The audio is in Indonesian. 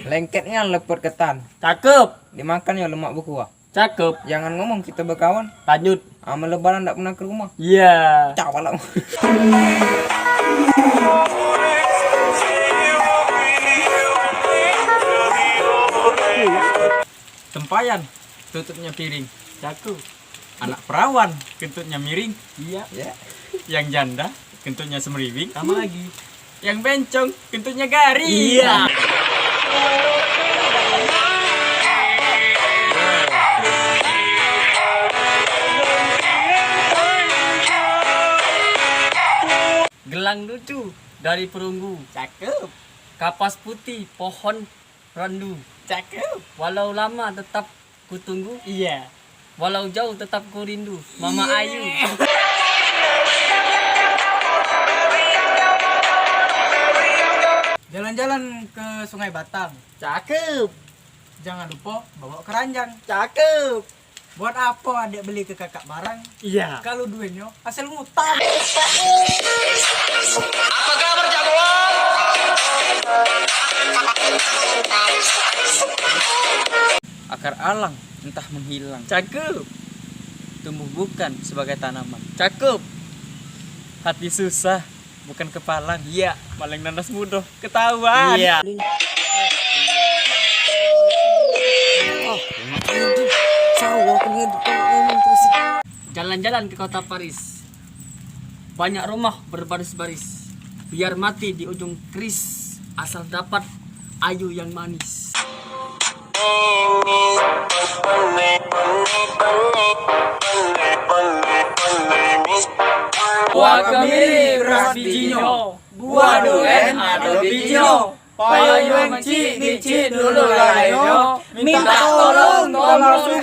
Lengketnya lepot ketan. Cakep. Dimakan ya lemak berkuah. Cakep. Jangan ngomong kita berkawan. Lanjut. Sama lebaran enggak pernah ke rumah. Iya. Cawal lah. Tempayan, tutupnya piring. Cakep. Anak perawan, kentutnya miring. Iya. Ya. Yang janda, kentutnya semeriwing. Sama lagi. Yang bencong, kentutnya garing. Iya. Gelang lucu dari perunggu. Cakep. Kapas putih pohon randu. Cakep. Walau lama tetap kutunggu. Iya. Walau jauh tetap ku rindu. Mama Ayu. Jalan-jalan ke Sungai Batang. Cakep. Jangan lupa bawa keranjang. Cakep. Buat apa adik beli ke kakak barang? Iya. Kalau duitnya hasil ngutang. Apa kabar jagoan? Akar alang entah menghilang. Cakep. Tumbuh bukan sebagai tanaman. Cakep. Hati susah bukan kepalang. Iya, maling nanas mudah ketahuan. Iya. Jalan-jalan ke kota Paris. Banyak rumah berbaris-baris. Biar mati di ujung keris. Asal dapat ayu yang manis. Buah kemiri beras bijinya. Buah durian ada bijinya. Payung menci dulu lainnya. Minta tolong susu.